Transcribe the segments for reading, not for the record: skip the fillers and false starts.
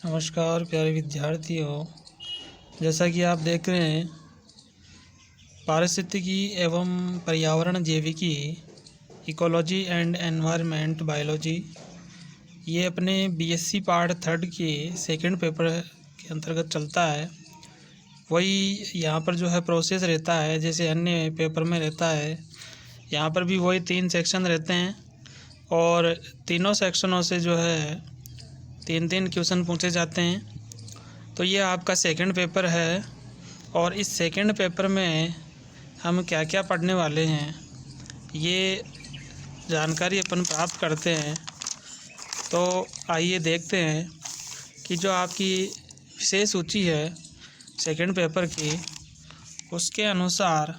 नमस्कार प्यारे विद्यार्थियों। जैसा कि आप देख रहे हैं, पारिस्थितिकी एवं पर्यावरण जैविकी, इकोलॉजी एंड एनवायरनमेंट बायोलॉजी, ये अपने बीएससी पार्ट 3 के सेकंड पेपर के अंतर्गत चलता है। वही यहाँ पर जो है प्रोसेस रहता है जैसे अन्य पेपर में रहता है। यहाँ पर भी वही 3 सेक्शन रहते हैं और तीनों सेक्शनों से जो है 3-3 क्वेश्चन पूछे जाते हैं। तो ये आपका सेकंड पेपर है और इस सेकंड पेपर में हम क्या क्या पढ़ने वाले हैं ये जानकारी अपन प्राप्त करते हैं। तो आइए देखते हैं कि जो आपकी विषय सूची है सेकंड पेपर की, उसके अनुसार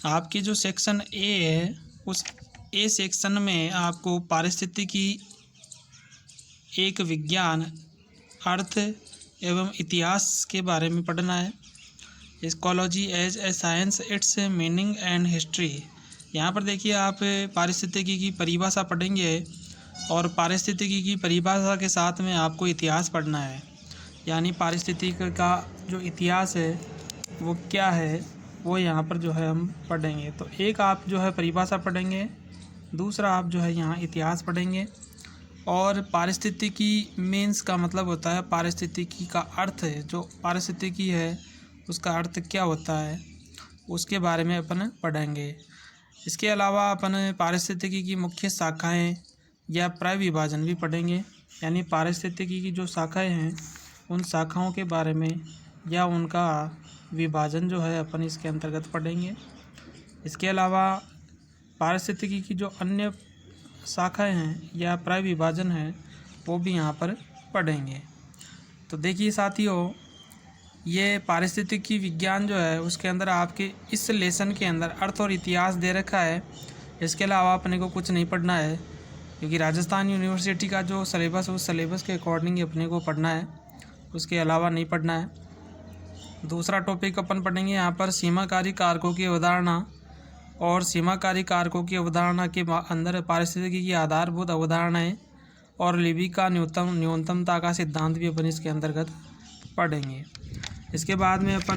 आपकी जो सेक्शन ए है उस ए सेक्शन में आपको पारिस्थितिकी, एक विज्ञान, अर्थ एवं इतिहास के बारे में पढ़ना है। Ecology as a science, its meaning and history. यहाँ पर देखिए आप पारिस्थितिकी की परिभाषा पढ़ेंगे और पारिस्थितिकी की परिभाषा के साथ में आपको इतिहास पढ़ना है, यानी पारिस्थितिकी का जो इतिहास है वो क्या है वो यहाँ पर जो है हम पढ़ेंगे। तो एक आप जो है परिभाषा पढ़ेंगे, दूसरा आप जो है यहाँ इतिहास पढ़ेंगे। और पारिस्थितिकी मीन्स का मतलब होता है पारिस्थितिकी का अर्थ है, जो पारिस्थितिकी है उसका अर्थ क्या होता है उसके बारे में अपन पढ़ेंगे। इसके अलावा अपन पारिस्थितिकी की मुख्य शाखाएं या प्रविभाजन भी पढ़ेंगे, यानी पारिस्थितिकी की जो शाखाएं हैं उन शाखाओं के बारे में या उनका विभाजन जो है अपन इसके अंतर्गत पढ़ेंगे। इसके अलावा पारिस्थितिकी की जो अन्य शाखाएं हैं या प्रविभाजन है वो भी यहाँ पर पढ़ेंगे। तो देखिए साथियों, ये पारिस्थितिकी विज्ञान जो है उसके अंदर आपके इस लेसन के अंदर अर्थ और इतिहास दे रखा है। इसके अलावा अपने को कुछ नहीं पढ़ना है, क्योंकि राजस्थान यूनिवर्सिटी का जो सिलेबस है उस सिलेबस के अकॉर्डिंग अपने को पढ़ना है, उसके अलावा नहीं पढ़ना है। दूसरा टॉपिक अपन पढ़ेंगे यहाँ पर सीमाकारी कारकों की अवधारणा, और सीमाकारी कारकों की अवधारणा के अंदर पारिस्थितिकी की आधारभूत अवधारणाएं और लिबिका न्यूनतमता का सिद्धांत भी अपन इसके अंतर्गत पढ़ेंगे। इसके बाद में अपन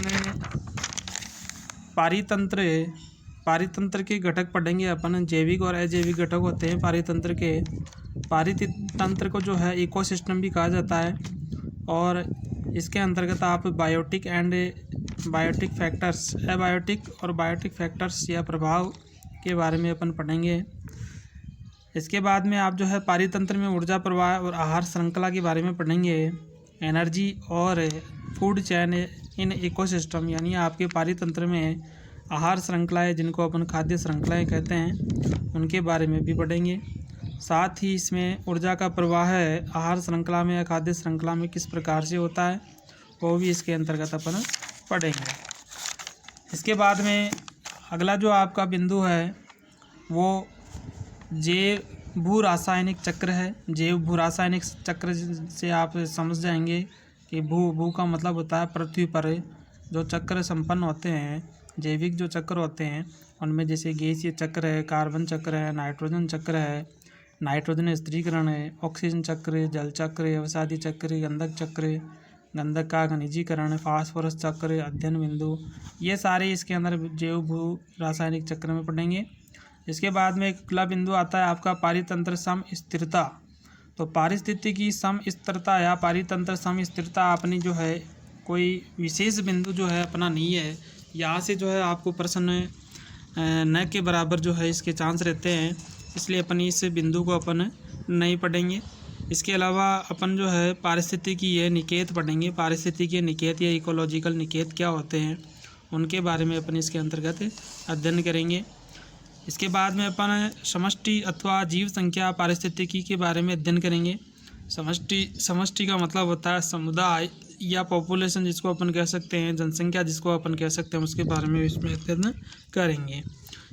पारितंत्र के घटक पढ़ेंगे। अपन जैविक और अजैविक घटक होते हैं पारितंत्र के। पारितंत्र को जो है इकोसिस्टम भी कहा जाता है, और इसके अंतर्गत आप biotic and biotic factors, abiotic और बायोटिक फैक्टर्स या प्रभाव के बारे में अपन पढ़ेंगे। इसके बाद में आप जो है पारितंत्र में ऊर्जा प्रवाह और आहार श्रृंखला के बारे में पढ़ेंगे। एनर्जी और फूड चेन इन इकोसिस्टम, यानी आपके पारितंत्र में आहार श्रृंखलाएँ जिनको अपन खाद्य श्रृंखलाएँ कहते हैं उनके बारे में भी पढ़ेंगे। साथ ही इसमें ऊर्जा का प्रवाह है आहार श्रृंखला में या खाद्य श्रृंखला में किस प्रकार से होता है वो भी इसके अंतर्गत अपन पढ़ेंगे। इसके बाद में अगला जो आपका बिंदु है वो जैव भू रासायनिक चक्र है। जैव भू रासायनिक चक्र से आप समझ जाएंगे कि भू का मतलब होता है पृथ्वी पर जो चक्र संपन्न होते हैं, जैविक जो चक्र होते हैं उनमें जैसे गैसीय चक्र है, कार्बन चक्र है, नाइट्रोजन चक्र है, नाइट्रोजन स्थिरीकरण है, ऑक्सीजन चक्र, जल चक्र, अवसादी चक्र, गंधक चक्र, गंधक का खनिजीकरण, फास्फोरस चक्र, अध्ययन बिंदु, ये सारे इसके अंदर जैव भू रासायनिक चक्र में पढ़ेंगे। इसके बाद में अगला बिंदु आता है आपका पारितंत्र समस्थिरता। तो पारिस्थितिकी समस्थिरता या पारितंत्र समस्थिरता अपनी जो है कोई विशेष बिंदु जो है अपना नहीं है, यहाँ से जो है आपको प्रश्न न के बराबर जो है इसके चांस रहते हैं, इसलिए अपन इस बिंदु को अपन नहीं पढ़ेंगे। इसके अलावा अपन जो है पारिस्थितिकी ये निकेत पढ़ेंगे। पारिस्थितिकी निकेत या इकोलॉजिकल निकेत क्या होते हैं उनके बारे में अपन इसके अंतर्गत अध्ययन करेंगे। इसके बाद में अपन समष्टि अथवा जीव संख्या पारिस्थितिकी के बारे में अध्ययन करेंगे। समष्टि का मतलब होता है समुदाय या पॉपुलेशन जिसको अपन कह सकते हैं, जनसंख्या जिसको अपन कह सकते हैं, उसके बारे में इसमें अध्ययन करेंगे।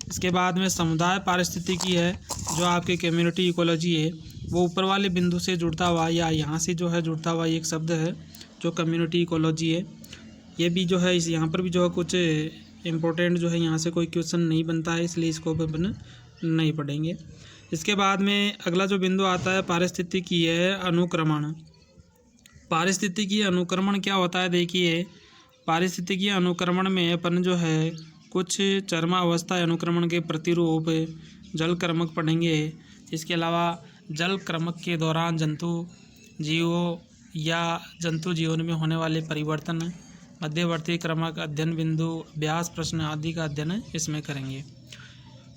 इसके बाद में समुदाय पारिस्थितिकी है, जो आपके कम्युनिटी इकोलॉजी है, वो ऊपर वाले बिंदु से जुड़ता हुआ या यहाँ से जो है जुड़ता हुआ एक शब्द है जो कम्युनिटी इकोलॉजी है। ये भी जो है इस यहाँ पर भी जो है कुछ इम्पोर्टेंट जो है यहाँ से कोई क्वेश्चन नहीं बनता है, इसलिए इसको अपन नहीं पढ़ेंगे। इसके बाद में अगला जो बिंदु आता है पारिस्थितिकी है अनुक्रमण। पारिस्थितिकी अनुक्रमण क्या होता है? देखिए, पारिस्थितिकी अनुक्रमण में अपन जो है कुछ चरमावस्था अनुक्रमण के प्रतिरूप जल क्रमक पढ़ेंगे। इसके अलावा जल क्रमक के दौरान जंतु जीवन में होने वाले परिवर्तन, मध्यवर्ती क्रमक, अध्ययन बिंदु, अभ्यास प्रश्न आदि का अध्ययन इसमें करेंगे।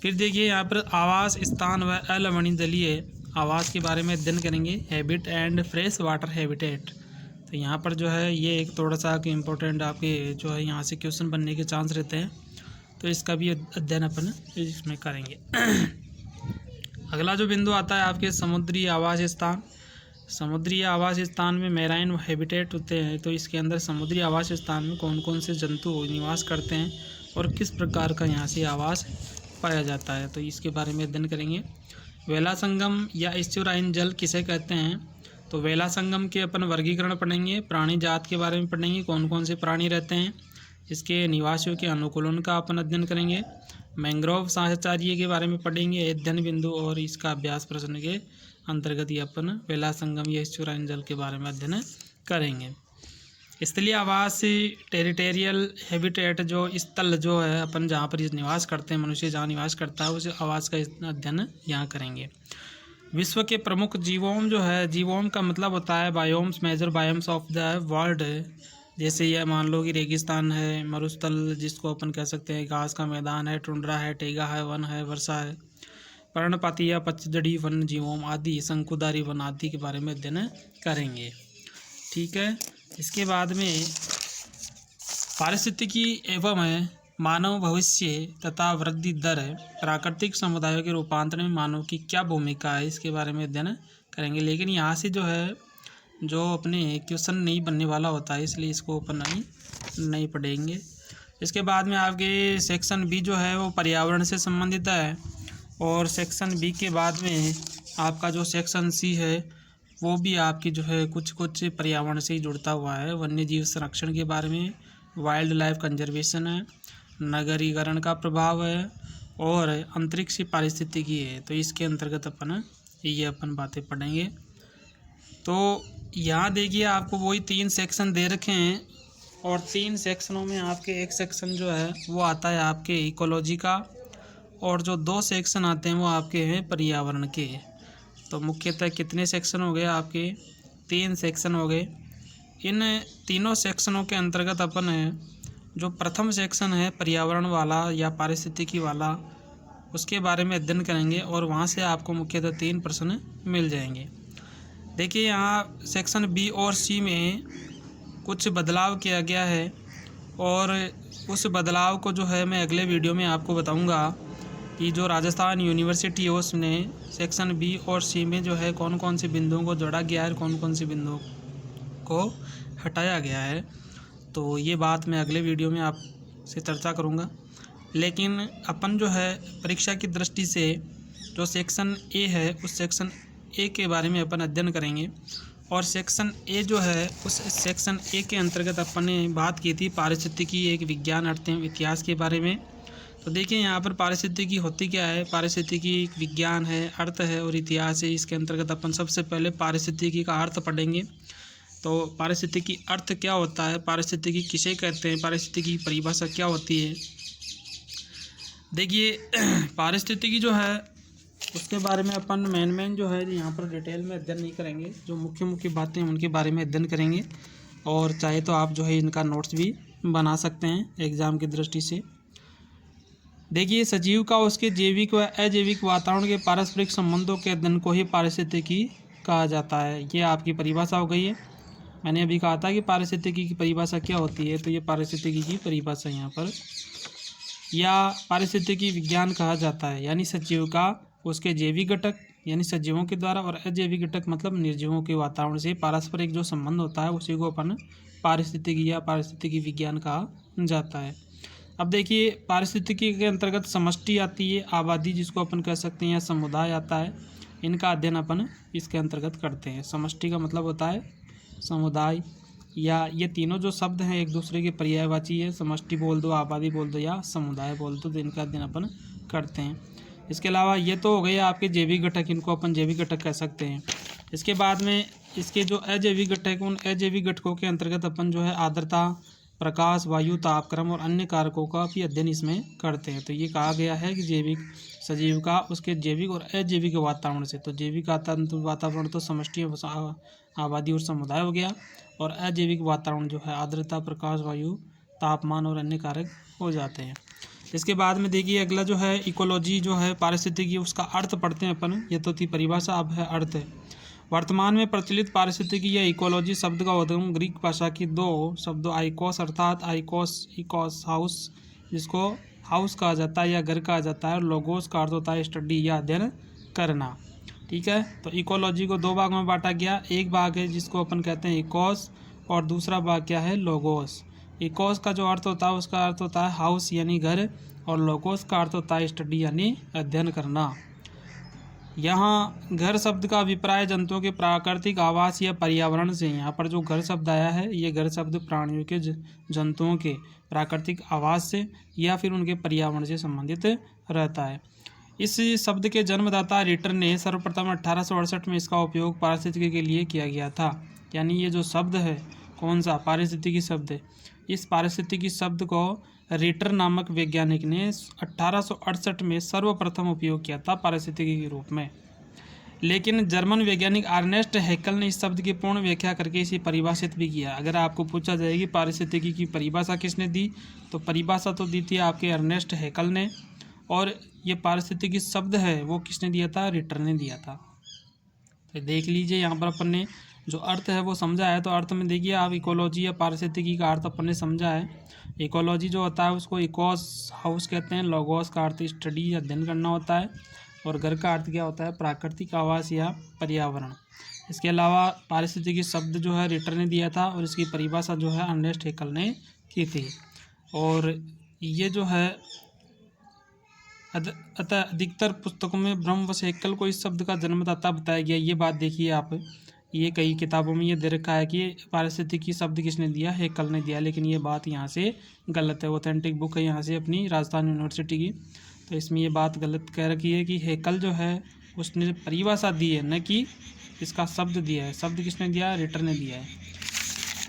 फिर देखिए यहाँ पर आवास स्थान व अलवणीय जलीय आवास के बारे में अध्ययन करेंगे, habit and fresh water habitat. तो यहाँ पर जो है ये एक थोड़ा सा इम्पोर्टेंट आपके जो है यहाँ से क्वेश्चन बनने के चांस रहते हैं, तो इसका भी अध्ययन अपन इसमें करेंगे। अगला जो बिंदु आता है आपके समुद्री आवास स्थान। समुद्री आवास स्थान में मैराइन हैबिटेट होते हैं, तो इसके अंदर समुद्री आवास स्थान में कौन कौन से जंतु निवास करते हैं और किस प्रकार का यहाँ से आवास पाया जाता है, तो इसके बारे में अध्ययन करेंगे। वेला संगम या एस्चुराइन जल किसे कहते हैं? तो वेला संगम के अपन वर्गीकरण पढ़ेंगे, प्राणी जात के बारे में पढ़ेंगे, कौन कौन से प्राणी रहते हैं, इसके निवासियों के अनुकूलन का अपन अध्ययन करेंगे। मैंग्रोव साहचर्य के बारे में पढ़ेंगे, अध्ययन बिंदु और इसका अभ्यास प्रश्न के अंतर्गत ये अपन वेला संगम या एस्चुराइन जल के बारे में अध्ययन करेंगे। स्थलीय आवास टेरिटोरियल हैबिटेट, जो स्थल जो है अपन जहाँ पर निवास करते हैं, मनुष्य जहाँ निवास करता है उस आवास का अध्ययन यहाँ करेंगे। विश्व के प्रमुख जीवोम जो है, जीवोम का मतलब होता है biomes, major biomes of the world. जैसे यह मान लो कि रेगिस्तान है, मरुस्थल जिसको अपन कह सकते हैं, घास का मैदान है, टुंड्रा है, टेगा है, वन है, वर्षा है, पर्णपाती या पचजड़ी वन जीवोम आदि, शंकुधारी वन आदि के बारे में अध्ययन करेंगे। ठीक है। इसके बाद में पारिस्थितिकी एवं मानव भविष्य तथा वृद्धि दर, प्राकृतिक समुदायों के रूपांतरण में मानव की क्या भूमिका है, इसके बारे में अध्ययन करेंगे। लेकिन यहाँ से जो है जो अपने क्वेश्चन नहीं बनने वाला होता है, इसलिए इसको अपन नहीं पढ़ेंगे। इसके बाद में आपके सेक्शन बी जो है वो पर्यावरण से संबंधित है, और सेक्शन बी के बाद में आपका जो सेक्शन सी है वो भी आपकी जो है कुछ पर्यावरण से ही जुड़ता हुआ है। वन्य जीव संरक्षण के बारे में, वाइल्ड लाइफ कंजर्वेशन है, नगरीकरण का प्रभाव है और अंतरिक्ष पारिस्थितिकी है। तो इसके अंतर्गत अपन बातें पढ़ेंगे। तो यहाँ देखिए आपको वही 3 सेक्शन दे रखे हैं, और 3 सेक्शनों में आपके एक सेक्शन जो है वो आता है आपके इकोलॉजी का, और जो 2 सेक्शन आते हैं वो आपके हैं पर्यावरण के। तो मुख्यतः कितने सेक्शन हो गए आपके? 3 सेक्शन हो गए। इन तीनों सेक्शनों के अंतर्गत अपन जो प्रथम सेक्शन है पर्यावरण वाला या पारिस्थितिकी वाला, उसके बारे में अध्ययन करेंगे, और वहाँ से आपको मुख्यतः 3 प्रश्न मिल जाएंगे। देखिए यहाँ सेक्शन बी और सी में कुछ बदलाव किया गया है, और उस बदलाव को जो है मैं अगले वीडियो में आपको बताऊंगा कि जो राजस्थान यूनिवर्सिटी है उसने सेक्शन बी और सी में जो है कौन कौन से बिंदुओं को जोड़ा गया है और कौन कौन से बिंदुओं को हटाया गया है। तो ये बात मैं अगले वीडियो में आपसे चर्चा करूँगा। लेकिन अपन जो है परीक्षा की दृष्टि से जो सेक्शन ए है उस सेक्शन ए के बारे में अपन अध्ययन करेंगे, और सेक्शन ए जो है उस सेक्शन ए के अंतर्गत अपन ने बात की थी पारिस्थितिकी एक विज्ञान अर्थ एवं इतिहास के बारे में। तो देखिए यहाँ पर पारिस्थितिकी होती क्या है? पारिस्थितिकी एक विज्ञान है, अर्थ है और इतिहास है। इसके अंतर्गत अपन सबसे पहले पारिस्थितिकी का अर्थ पढ़ेंगे। तो पारिस्थितिकी अर्थ क्या होता है, पारिस्थितिकी किसे कहते हैं, पारिस्थितिकी की परिभाषा क्या होती है। देखिए पारिस्थितिकी जो है उसके बारे में अपन मेन जो है यहाँ पर डिटेल में अध्ययन नहीं करेंगे, जो मुख्य बातें हैं उनके बारे में अध्ययन करेंगे, और चाहे तो आप जो है इनका नोट्स भी बना सकते हैं एग्ज़ाम की दृष्टि से। देखिए सजीव का उसके जैविक व अजैविक वातावरण के पारस्परिक संबंधों के अध्ययन को ही पारिस्थितिकी कहा जाता है। ये आपकी परिभाषा हो गई है। मैंने अभी कहा था कि पारिस्थितिकी की परिभाषा क्या होती है, तो ये पारिस्थितिकी की परिभाषा यहाँ पर, या पारिस्थितिकी विज्ञान कहा जाता है। यानी सजीव का उसके जैविक घटक यानी सजीवों के द्वारा और अजैविक घटक मतलब निर्जीवों के वातावरण से पारस्परिक जो संबंध होता है उसी को अपन पारिस्थितिकी या पारिस्थितिकी विज्ञान कहा जाता है। अब देखिए पारिस्थितिकी के अंतर्गत समष्टि आती है, आबादी जिसको अपन कह सकते हैं, या समुदाय आता है। इनका अध्ययन अपन इसके अंतर्गत करते हैं। समष्टि का मतलब होता है समुदाय, या ये तीनों जो शब्द हैं एक दूसरे के पर्यायवाची है। समष्टि बोल दो, आबादी बोल दो या समुदाय बोल दो, तो इनका अध्ययन अपन करते हैं। इसके अलावा ये तो हो गए आपके जैविक घटक, इनको अपन जैविक घटक कह सकते हैं। इसके बाद में इसके जो अजैविक घटक हैं उन अजैविक घटकों के अंतर्गत अपन जो है आर्द्रता, प्रकाश, वायु, तापक्रम और अन्य कारकों का भी अध्ययन इसमें करते हैं। तो ये कहा गया है कि जैविक सजीव का उसके जैविक और अजैविक वातावरण से, तो जैविक वातावरण तो समष्टि आबादी और समुदाय हो गया, और अजैविक वातावरण जो है आर्द्रता, प्रकाश, वायु, तापमान और अन्य कारक हो जाते हैं। इसके बाद में देखिए अगला जो है इकोलॉजी जो है पारिस्थितिकी, उसका अर्थ पढ़ते हैं अपन। ये तो थी परिभाषा, अब है अर्थ। वर्तमान में प्रचलित पारिस्थितिकी या इकोलॉजी शब्द का उद्गम ग्रीक भाषा की दो शब्दों आइकोस अर्थात इकोस हाउस, जिसको हाउस कहा जाता है या घर कहा जाता है, और लोगोस का अर्थ होता है स्टडी या अध्ययन करना। ठीक है, तो इकोलॉजी को दो भाग में बांटा गया। एक भाग है जिसको अपन कहते हैं इकोस, और दूसरा भाग क्या है, लोगोस। इकोस का जो अर्थ होता है उसका अर्थ होता है हाउस यानी घर, और लोगोस का अर्थ होता है स्टडी यानी अध्ययन करना। यहाँ घर शब्द का अभिप्राय जंतुओं के प्राकृतिक आवास या पर्यावरण से। यहाँ पर जो घर शब्द आया है ये घर शब्द प्राणियों के जंतुओं के प्राकृतिक आवास से या फिर उनके पर्यावरण से संबंधित रहता है। इस शब्द के जन्मदाता रिटर ने सर्वप्रथम 1868 में इसका उपयोग पारिस्थितिकी के लिए किया गया था। यानी ये जो शब्द है कौन सा, पारिस्थितिकी शब्द है, इस पारिस्थितिकी शब्द को रिटर नामक वैज्ञानिक ने 1868 में सर्वप्रथम उपयोग किया था पारिस्थितिकी के रूप में। लेकिन जर्मन वैज्ञानिक अर्नेस्ट हैकल ने इस शब्द की पूर्ण व्याख्या करके इसे परिभाषित भी किया। अगर आपको पूछा जाएगी पारिस्थितिकी की परिभाषा किसने दी, तो परिभाषा तो दी थी आपके अर्नेस्ट हैकल ने, और ये पारिस्थितिकी शब्द है वो किसने दिया था, रिटर ने दिया था। तो देख लीजिए यहाँ पर अपन ने जो अर्थ है वो समझा है। तो अर्थ में देखिए आप इकोलॉजी या पारिस्थितिकी का अर्थ अपन ने समझा है। इकोलॉजी जो होता है उसको इकोस हाउस कहते हैं, लोगोस का अर्थ स्टडी या अध्ययन करना होता है, और घर का अर्थ क्या होता है, प्राकृतिक आवास या पर्यावरण। इसके अलावा पारिस्थितिकी शब्द जो है रिटर ने दिया था, और इसकी परिभाषा जो है अर्नेस्ट हैकल ने की थी। और ये जो है अतः अधिकतर पुस्तकों में ब्रह्मवश हैकल को इस शब्द का जन्मदाता बताया गया। ये बात देखिए आप, ये कई किताबों में ये दे रखा है कि पारिस्थितिकी शब्द किसने दिया, हैकल ने दिया, लेकिन ये बात यहाँ से गलत है। ऑथेंटिक बुक है यहाँ से अपनी राजस्थान यूनिवर्सिटी की, तो इसमें ये बात गलत कह रखी है कि हैकल जो है उसने परिभाषा दी है, न कि इसका शब्द दिया है। शब्द किसने दिया, रिटर ने दिया है।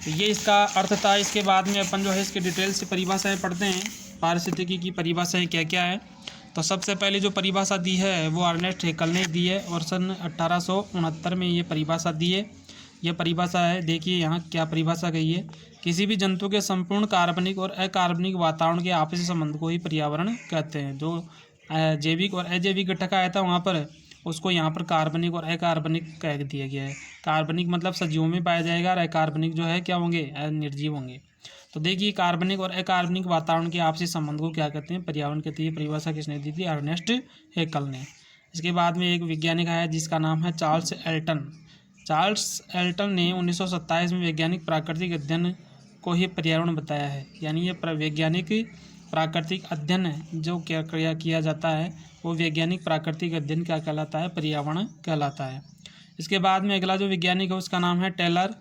तो ये इसका अर्थ था। इसके बाद में अपन जो है इसके डिटेल से परिभाषाएँ पढ़ते हैं, पारिस्थितिकी की परिभाषाएँ क्या क्या है। तो सबसे पहले जो परिभाषा दी है वो अर्नेस्ट हैकल ने दी है, और सन 1869 में ये परिभाषा दी है। यह परिभाषा है, देखिए यहाँ क्या परिभाषा कही है, किसी भी जंतु के संपूर्ण कार्बनिक और अकार्बनिक वातावरण के आपसी संबंध को ही पर्यावरण कहते हैं। जो जैविक और अजैविक घटक आया था वहाँ पर, उसको यहाँ पर कार्बनिक और अकार्बनिक कह दिया गया है। कार्बनिक मतलब सजीवों में पाया जाएगा, और अकार्बनिक जो है क्या होंगे, निर्जीव होंगे। तो देखिए कार्बनिक और अकार्बनिक वातावरण के आपसी संबंध को क्या कहते हैं, पर्यावरण कहते हैं। परिभाषा किसने दी थी, अर्नेस्ट हैकल ने। इसके बाद में एक वैज्ञानिक आया जिसका नाम है चार्ल्स एल्टन। चार्ल्स एल्टन ने 1927 में वैज्ञानिक प्राकृतिक अध्ययन को ही पर्यावरण बताया है। यानी ये वैज्ञानिक प्राकृतिक अध्ययन जो क्या किया जाता है वो वैज्ञानिक प्राकृतिक अध्ययन क्या कहलाता है, पर्यावरण कहलाता है। इसके बाद में अगला जो वैज्ञानिक है उसका नाम है टेलर।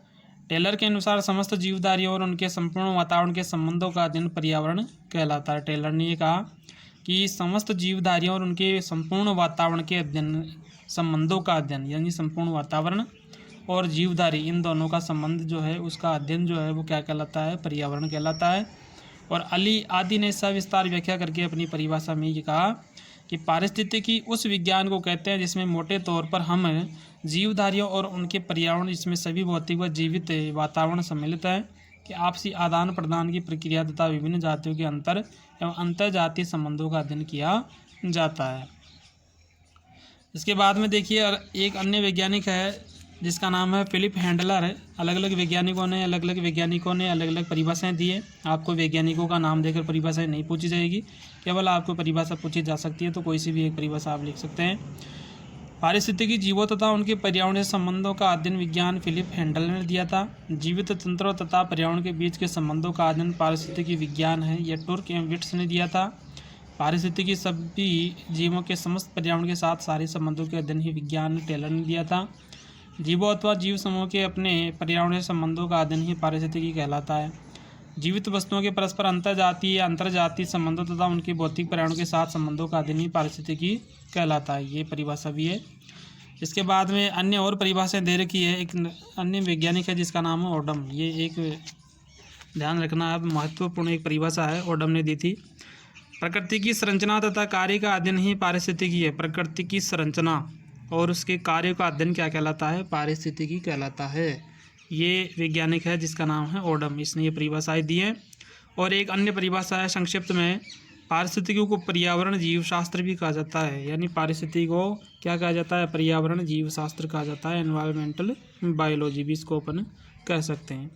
टेलर के अनुसार समस्त जीवधारियों और उनके संपूर्ण वातावरण के संबंधों का अध्ययन पर्यावरण कहलाता है। टेलर ने ये कहा कि समस्त जीवधारियों और उनके संपूर्ण वातावरण के अध्ययन, संबंधों का अध्ययन, यानी संपूर्ण वातावरण और जीवधारी इन दोनों का संबंध जो है उसका अध्ययन जो है वो क्या कहलाता है, पर्यावरण कहलाता है। और अली आदि ने सविस्तार व्याख्या करके अपनी परिभाषा में ये कहा कि पारिस्थितिकी उस विज्ञान को कहते हैं जिसमें मोटे तौर पर हम जीवधारियों और उनके पर्यावरण, इसमें सभी भौतिक व जीवित वातावरण सम्मिलित है, कि आपसी आदान प्रदान की प्रक्रिया तथा विभिन्न जातियों के अंतर एवं अंतर जातीय संबंधों का अध्ययन किया जाता है। इसके बाद में देखिए एक अन्य वैज्ञानिक है जिसका नाम है फिलिप हैंडलर है। अलग अलग वैज्ञानिकों ने अलग अलग परिभाषाएं दी है। आपको वैज्ञानिकों का नाम देकर परिभाषाएं नहीं पूछी जाएगी, केवल आपको परिभाषा पूछी जा सकती है, तो कोई सी भी एक परिभाषा आप लिख सकते हैं। पारिस्थितिकी जीवों तथा उनके पर्यावरण से संबंधों का अध्ययन विज्ञान फिलिप हैंडलर ने दिया था। जीवित तंत्रों तथा पर्यावरण के बीच के संबंधों का अध्ययन पारिस्थितिकी विज्ञान है, यह टुर्क एवं विट्स ने दिया था। पारिस्थितिकी सभी जीवों के समस्त पर्यावरण के साथ सारे संबंधों के अध्ययन ही विज्ञान टेलर ने दिया था। जीवों अथवा जीव समूह के अपने पर्यावरण संबंधों का अध्ययन ही पारिस्थितिकी कहलाता है। जीवित वस्तुओं के परस्पर अंतर्जातीय या अंतर्जातीय संबंधों तथा उनके भौतिक पर्यावरण के साथ संबंधों का अध्ययन ही पारिस्थितिकी कहलाता है। ये परिभाषा भी है। इसके बाद में अन्य और परिभाषाएं दे रखी है। एक अन्य वैज्ञानिक है जिसका नाम है ओडम। ये एक ध्यान रखना है, महत्वपूर्ण एक परिभाषा है, ओडम ने दी थी। प्रकृति की संरचना तथा कार्य का अध्ययन ही पारिस्थितिकी है। प्रकृति की संरचना और उसके कार्य का अध्ययन क्या कहलाता है? पारिस्थितिकी कहलाता है। ये वैज्ञानिक है जिसका नाम है ओडम, इसने ये परिभाषाएं दी हैं। और एक अन्य परिभाषा है संक्षिप्त में, पारिस्थितिकी को पर्यावरण जीवशास्त्र भी कहा जाता है। यानी पारिस्थितिकी को क्या कहा जाता है? पर्यावरण जीवशास्त्र कहा जाता है। एनवायरमेंटल बायोलॉजी भी इसको अपन कह सकते हैं।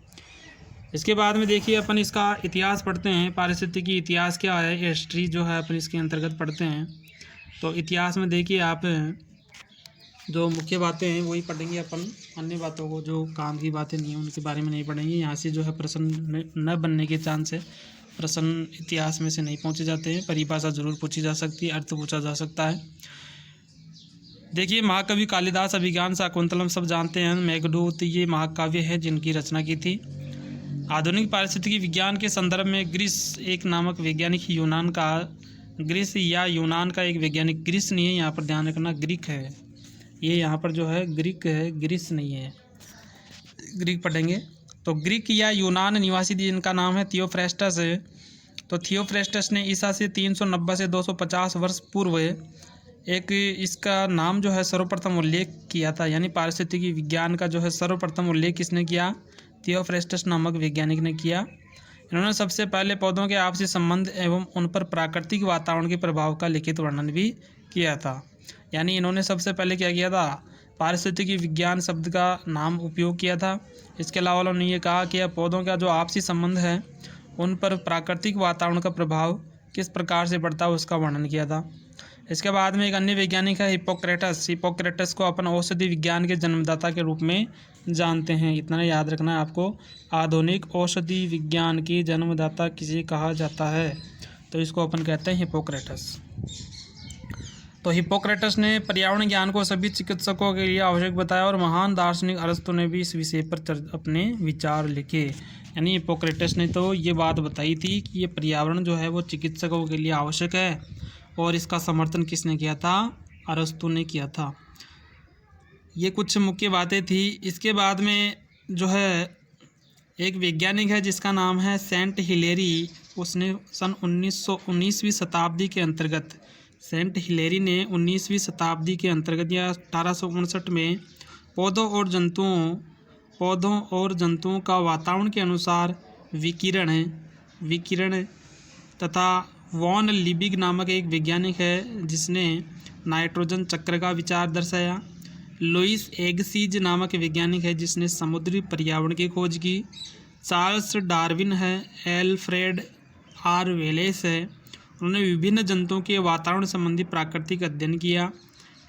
इसके बाद में देखिए अपन इसका इतिहास पढ़ते हैं। पारिस्थितिकी इतिहास क्या है, हिस्ट्री जो है अपन इसके अंतर्गत पढ़ते हैं। तो इतिहास में देखिए आप जो मुख्य बातें हैं वही पढ़ेंगे अपन, अन्य बातों को जो काम की बातें नहीं हैं उनके बारे में नहीं पढ़ेंगे। यहाँ से जो है प्रश्न न बनने के चांस है, प्रश्न इतिहास में से नहीं पूछे जाते हैं। परिभाषा जरूर पूछी जा सकती है, अर्थ पूछा जा सकता है। देखिए महाकवि कालिदास अभिज्ञान शाकुंतलम सब जानते हैं। मेघदूत ये महाकाव्य है जिनकी रचना की थी। आधुनिक पारिस्थितिकी विज्ञान के संदर्भ में ग्रीस एक नामक वैज्ञानिक यूनान का, ग्रीस या यूनान का एक वैज्ञानिक, ग्रीस नहीं है यहाँ पर, ध्यान रखना ग्रीक है ये, यहाँ पर जो है ग्रीक है, ग्रीस नहीं है, ग्रीक पढ़ेंगे। तो ग्रीक या यूनान निवासी जिनका नाम है थियोफ्रेस्टस है। तो थियोफ्रेस्टस ने ईसा से 390 से 250 वर्ष पूर्व एक इसका नाम जो है सर्वप्रथम उल्लेख किया था। यानी पारिस्थितिकी विज्ञान का जो है सर्वप्रथम उल्लेख किसने किया? थियोफ्रेस्टस नामक वैज्ञानिक ने किया। इन्होंने सबसे पहले पौधों के आपसी संबंध एवं उन पर प्राकृतिक वातावरण के प्रभाव का लिखित वर्णन भी किया था। यानी इन्होंने सबसे पहले क्या किया था? पारिस्थितिकी विज्ञान शब्द का नाम उपयोग किया था। इसके अलावा उन्होंने ये कहा कि पौधों का जो आपसी संबंध है उन पर प्राकृतिक वातावरण का प्रभाव किस प्रकार से पड़ता है उसका वर्णन किया था। इसके बाद में एक अन्य वैज्ञानिक है हिप्पोक्रेटस। हिप्पोक्रेटस को अपन औषधि विज्ञान के जन्मदाता के रूप में जानते हैं, इतना याद रखना है आपको। आधुनिक औषधि विज्ञान की जन्मदाता किसे कहा जाता है? तो इसको अपन कहते हैं हिप्पोक्रेटस। तो हिप्पोक्रेटस ने पर्यावरण ज्ञान को सभी चिकित्सकों के लिए आवश्यक बताया और महान दार्शनिक अरस्तु ने भी इस विषय पर अपने विचार लिखे। यानी हिप्पोक्रेटस ने तो ये बात बताई थी कि ये पर्यावरण जो है वो चिकित्सकों के लिए आवश्यक है, और इसका समर्थन किसने किया था? अरस्तु ने किया था। ये कुछ मुख्य बातें थी। इसके बाद में जो है एक वैज्ञानिक है जिसका नाम है सेंट हिलेरी। उसने सन 1919वीं शताब्दी के अंतर्गत, सेंट हिलेरी ने 19वीं शताब्दी के अंतर्गत या 1859 में पौधों और जंतुओं का वातावरण के अनुसार विकिरण तथा वॉन लिबिग नामक एक वैज्ञानिक है जिसने नाइट्रोजन चक्र का विचार दर्शाया। लुईस एगसीज नामक वैज्ञानिक है जिसने समुद्री पर्यावरण की खोज की। चार्ल्स डार्विन है। एल्फ्रेड आर वेलेस है, उन्होंने विभिन्न जंतुओं के वातावरण संबंधी प्राकृतिक अध्ययन किया।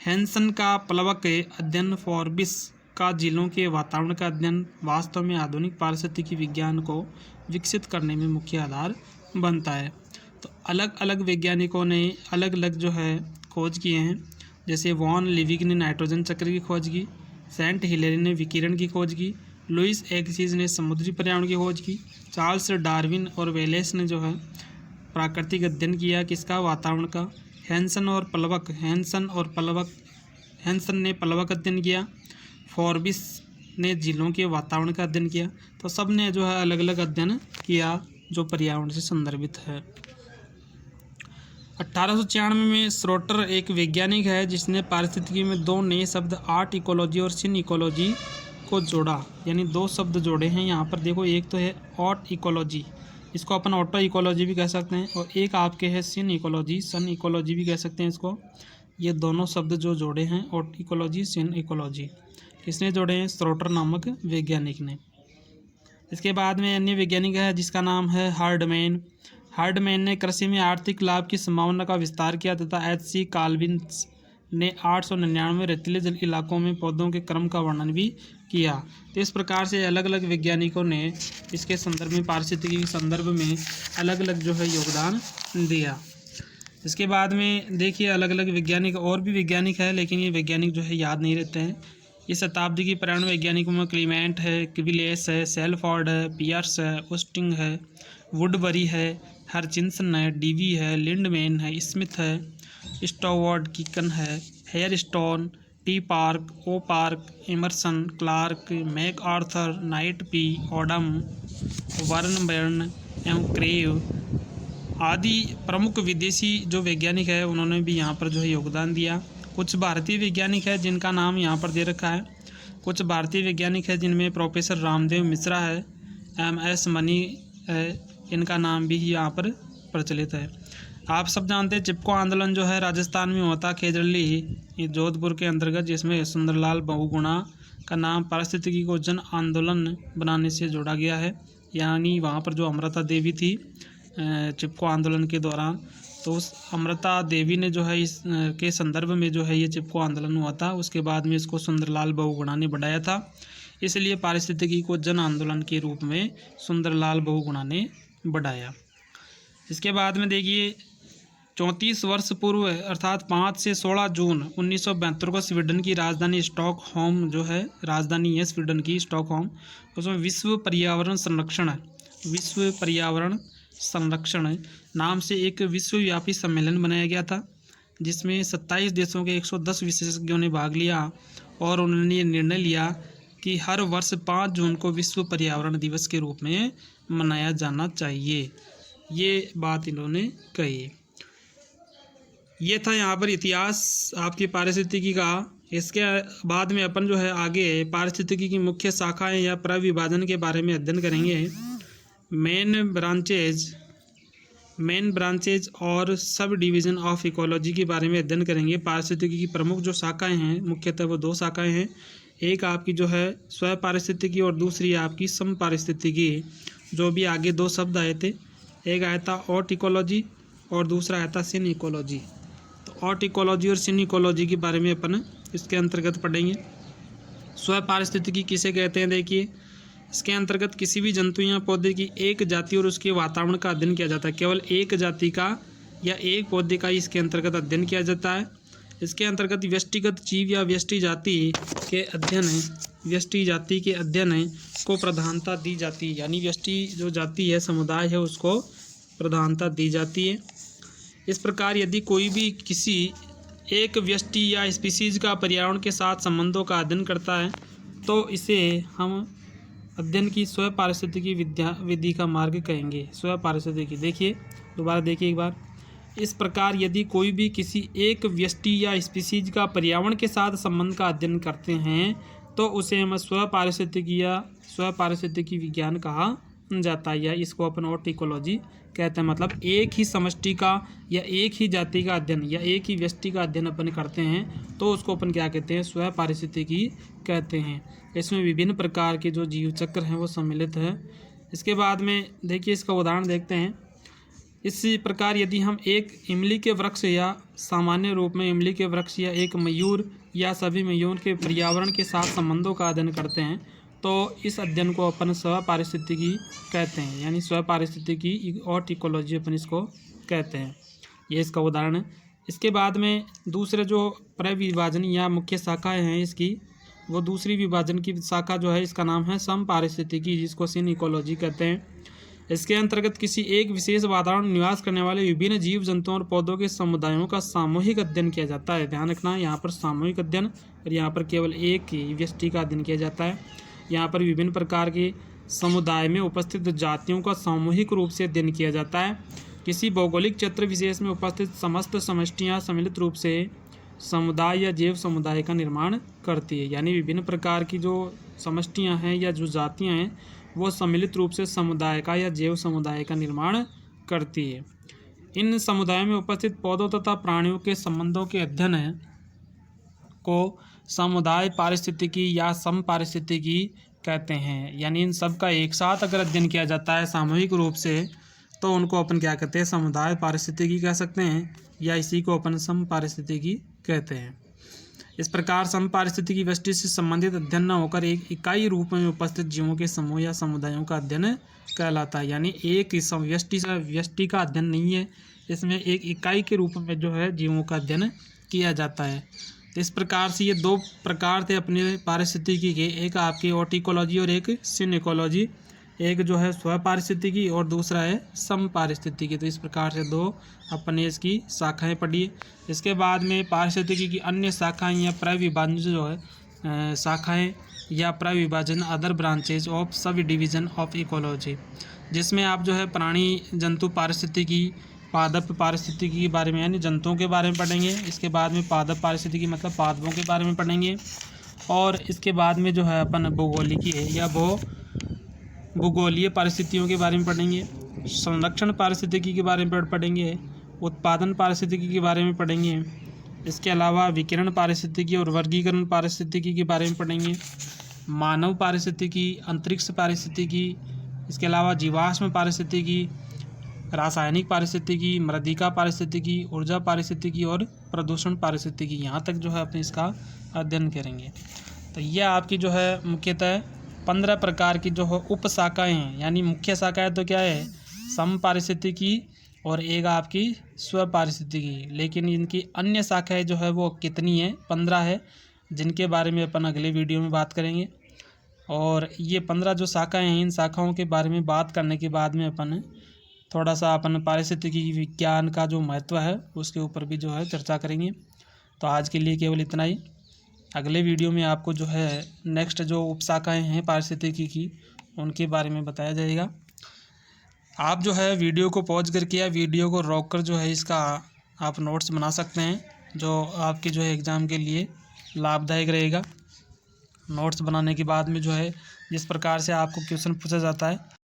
हैंसन का प्लवक अध्ययन, फॉर्बिस का झीलों के वातावरण का अध्ययन वास्तव में आधुनिक पारिस्थितिकी विज्ञान को विकसित करने में मुख्य आधार बनता है। तो अलग अलग वैज्ञानिकों ने अलग अलग जो है खोज किए हैं। जैसे वॉन लिविग ने नाइट्रोजन चक्र की खोज की, सेंट हिलेरी ने विकिरण की खोज की, लुईस एगसीज ने समुद्री पर्यावरण की खोज की, चार्ल्स डार्विन और वेलेस ने जो है प्राकृतिक अध्ययन किया किसका? वातावरण का। हैंसन ने प्लवक अध्ययन किया। फॉर्बिस ने झीलों के वातावरण का अध्ययन किया। तो सब ने जो है अलग अलग अध्ययन किया जो पर्यावरण से संदर्भित है। 1896 में श्रोटर एक वैज्ञानिक है जिसने पारिस्थितिकी में दो नए शब्द आर्ट इकोलॉजी और सिन इकोलॉजी को जोड़ा। यानी दो शब्द जोड़े हैं यहाँ पर देखो, एक तो है ऑट इकोलॉजी, इसको अपन ऑटो इकोलॉजी भी कह सकते हैं, और एक आपके है सिन इकोलॉजी, सन इकोलॉजी भी कह सकते हैं इसको। ये दोनों शब्द जो जोड़े हैं ऑट इकोलॉजी, सिन इकोलॉजी, किसने जोड़े हैं? श्रोटर नामक वैज्ञानिक ने। इसके बाद में अन्य वैज्ञानिक है जिसका नाम है हार्डमैन ने कृषि में आर्थिक लाभ की संभावना का विस्तार किया तथा H.C. कॉल्विन्स ने 899 रेतीले जल इलाकों में पौधों के क्रम का वर्णन भी किया। तो इस प्रकार से अलग अलग वैज्ञानिकों ने इसके संदर्भ में, पारिस्थितिकी के संदर्भ में अलग अलग जो है योगदान दिया। इसके बाद में देखिए अलग अलग वैज्ञानिक और भी वैज्ञानिक है, लेकिन ये वैज्ञानिक जो है याद नहीं रहते हैं। इस शताब्दी की पर्यावरण वैज्ञानिकों में क्लीमेंट है, क्विलेस है, सेल्फोर्ड है, पियर्स है, ओस्टिंग है, वुडबरी है, हरचिंसन है, डीवी है, लिंडमैन है, स्मिथ है, स्टोवर्ड कीकन है, Hairston, T Park, O Park, Emerson, Clarke, MacArthur, Knight, P Odum, Burn एवं क्रेव आदि प्रमुख विदेशी जो वैज्ञानिक है उन्होंने भी यहाँ पर जो है योगदान दिया। कुछ भारतीय वैज्ञानिक है जिनका नाम यहाँ पर दे रखा है। कुछ भारतीय वैज्ञानिक है जिनमें प्रोफेसर रामदेव मिश्रा है, MS मनी है, इनका नाम भी यहाँ पर प्रचलित है। आप सब जानते हैं चिपको आंदोलन जो है राजस्थान में होता खेजड़ली जोधपुर के अंतर्गत, जिसमें सुंदरलाल बहुगुणा का नाम पारिस्थितिकी को जन आंदोलन बनाने से जोड़ा गया है। यानी वहाँ पर जो अमृता देवी थी चिपको आंदोलन के दौरान, तो उस अमृता देवी ने जो है इस के संदर्भ में जो है ये चिपको आंदोलन हुआ था। उसके बाद में इसको सुंदरलाल बहुगुणा ने बढ़ाया था, इसलिए पारिस्थितिकी को जन आंदोलन के रूप में सुंदरलाल बहुगुणा ने बढ़ाया। इसके बाद में देखिए 34 वर्ष पूर्व अर्थात 5 से 16 जून 1972 को स्वीडन की राजधानी स्टॉकहोम जो है राजधानी है स्वीडन की स्टॉकहोम, उसमें विश्व पर्यावरण संरक्षण नाम से एक विश्वव्यापी सम्मेलन बनाया गया था, जिसमें 27 देशों के 110 विशेषज्ञों ने भाग लिया और उन्होंने ये निर्णय लिया कि हर वर्ष 5 जून को विश्व पर्यावरण दिवस के रूप में मनाया जाना चाहिए। ये बात इन्होंने कही। ये था यहाँ पर इतिहास आपकी पारिस्थितिकी का। इसके बाद में अपन जो है आगे पारिस्थितिकी की मुख्य शाखाएं या प्रविभाजन के बारे में अध्ययन करेंगे। मेन ब्रांचेज और सब डिवीज़न ऑफ इकोलॉजी के बारे में अध्ययन करेंगे। पारिस्थितिकी की प्रमुख जो शाखाएं हैं मुख्यतः वो 2 शाखाएं हैं, एक आपकी जो है स्व पारिस्थितिकी और दूसरी आपकी सम पारिस्थितिकी। जो भी आगे 2 शब्द आए थे, एक आया था ऑट इकोलॉजी और दूसरा आया था सिन इकोलॉजी। तो ऑट इकोलॉजी और सिन इकोलॉजी के बारे में अपन इसके अंतर्गत पढ़ेंगे। स्व पारिस्थितिकी किसे कहते हैं? देखिए, इसके अंतर्गत किसी भी जंतु या पौधे की एक जाति और उसके वातावरण का अध्ययन किया जाता है। केवल एक जाति का या एक पौधे का ही इसके अंतर्गत अध्ययन किया जाता है। इसके अंतर्गत व्यष्टिगत जीव या व्यष्टि जाति के अध्ययन को प्रधानता दी जाती है, यानी व्यष्टि जो जाति है समुदाय है उसको प्रधानता दी जाती है। इस प्रकार यदि कोई भी किसी एक व्यष्टि या स्पीसीज का पर्यावरण के साथ संबंधों का अध्ययन करता है तो इसे हम अध्ययन की स्व पारिस्थितिकी विधि का मार्ग कहेंगे। स्व पारिस्थितिकी देखिए, दोबारा देखिए एक बार। इस प्रकार यदि कोई भी किसी एक व्यष्टि या स्पीसीज का पर्यावरण के साथ संबंध का अध्ययन करते हैं तो उसे हम स्व पारिस्थितिकी विज्ञान कहा जाता है, या इसको अपन ऑट इकोलॉजी कहते हैं। मतलब एक ही समष्टि का या एक ही जाति का अध्ययन या एक ही व्यष्टि का अध्ययन अपन करते हैं तो उसको अपन क्या कहते हैं? स्व पारिस्थितिकी कहते हैं। इसमें विभिन्न प्रकार के जो जीव चक्र हैं वो सम्मिलित है। इसके बाद में देखिए इसका उदाहरण देखते हैं। इसी प्रकार यदि हम एक इमली के वृक्ष या सामान्य रूप में इमली के वृक्ष या एक मयूर या सभी मयूर के पर्यावरण के साथ संबंधों का अध्ययन करते हैं तो इस अध्ययन को अपन स्व पारिस्थितिकी कहते हैं, यानी स्व पारिस्थितिकी ऑट इकोलॉजी अपन इसको कहते हैं। ये इसका उदाहरण है। इसके बाद में दूसरे जो प्रविभाजन या मुख्य शाखाएं हैं इसकी, वो दूसरी विभाजन की शाखा जो है इसका नाम है सम पारिस्थितिकी, जिसको सिन इकोलॉजी कहते हैं। इसके अंतर्गत किसी एक विशेष वातावरण में निवास करने वाले विभिन्न जीव जंतुओं और पौधों के समुदायों का सामूहिक अध्ययन किया जाता है। ध्यान रखना, यहाँ पर सामूहिक अध्ययन और यहाँ पर केवल एक ही व्यष्टि का अध्ययन किया जाता है। यहाँ पर विभिन्न प्रकार के समुदाय में उपस्थित जातियों का सामूहिक रूप से अध्ययन किया जाता है। किसी भौगोलिक क्षेत्र विशेष में उपस्थित समस्त समष्टियाँ सम्मिलित रूप से समुदाय या जैव समुदाय का निर्माण करती है, यानी विभिन्न प्रकार की जो समष्टियाँ हैं या जो जातियाँ हैं वो सम्मिलित रूप से समुदाय का या जैव समुदाय का निर्माण करती है। इन समुदायों में उपस्थित पौधों तथा प्राणियों के संबंधों के अध्ययन को समुदाय पारिस्थितिकी या सम पारिस्थितिकी कहते हैं। यानी इन सब का एक साथ अगर अध्ययन किया जाता है सामूहिक रूप से तो उनको अपन क्या कहते हैं? समुदाय पारिस्थितिकी कह सकते हैं, या इसी को अपन सम पारिस्थितिकी कहते हैं। इस प्रकार सम पारिस्थितिकी व्यष्टि से संबंधित अध्ययन न होकर एक इकाई रूप में उपस्थित जीवों के समूह या समुदायों का अध्ययन कहलाता है। यानी एक व्यष्टि का अध्ययन नहीं है, इसमें एक इकाई के रूप में जो है जीवों का अध्ययन किया जाता है। तो इस प्रकार से ये 2 प्रकार थे अपने पारिस्थितिकी के, एक आपकी ऑट इकोलॉजी और एक सिन इकोलॉजी। एक जो है स्व पारिस्थितिकी और दूसरा है सम पारिस्थितिकी। तो इस प्रकार से दो अपने इसकी शाखाएं पढ़ी। इसके बाद में पारिस्थितिकी की अन्य शाखाएं या प्रविभाजन जो है शाखाएं या प्रविभाजन other branches of subdivision of ecology, जिसमें आप जो है प्राणी जंतु पारिस्थितिकी, पादप पारिस्थितिकी के बारे में यानी जंतुओं के बारे में पढ़ेंगे। इसके बाद में पादप पारिस्थितिकी मतलब पादपों के बारे में पढ़ेंगे। और इसके बाद में जो है अपन भौगोलिकी है या भूगोलीय परिस्थितियों के बारे में पढ़ेंगे। संरक्षण पारिस्थितिकी के बारे में पढ़ेंगे। उत्पादन पारिस्थितिकी के बारे में पढ़ेंगे। इसके अलावा विकिरण पारिस्थितिकी और वर्गीकरण पारिस्थितिकी के बारे में पढ़ेंगे। मानव पारिस्थितिकी, अंतरिक्ष पारिस्थितिकी, इसके अलावा जीवाश्म पारिस्थितिकी, रासायनिक पारिस्थितिकी, मृदिका पारिस्थितिकी, ऊर्जा पारिस्थितिकी और प्रदूषण पारिस्थितिकी, यहाँ तक जो है अपने इसका अध्ययन करेंगे। तो यह आपकी जो है मुख्यतः 15 प्रकार की जो है उप शाखाएँ हैं। यानी मुख्य शाखाएँ तो क्या है, सम पारिस्थितिकी और एक आपकी स्व पारिस्थितिकी, लेकिन इनकी अन्य शाखाएँ जो है वो कितनी है, 15 है, जिनके बारे में अपन अगले वीडियो में बात करेंगे। और ये 15 जो शाखाएँ हैं, इन शाखाओं के बारे में बात करने के बाद में अपन थोड़ा सा अपन पारिस्थितिकी विज्ञान का जो महत्व है उसके ऊपर भी जो है चर्चा करेंगे। तो आज के लिए केवल इतना ही। अगले वीडियो में आपको जो है नेक्स्ट जो उपशाखाएँ हैं पारिस्थितिकी की, उनके बारे में बताया जाएगा। आप जो है वीडियो को पॉज करके या वीडियो को रोक कर जो है इसका आप नोट्स बना सकते हैं, जो आपके जो है एग्ज़ाम के लिए लाभदायक रहेगा। नोट्स बनाने के बाद में जो है जिस प्रकार से आपको क्वेश्चन पूछा जाता है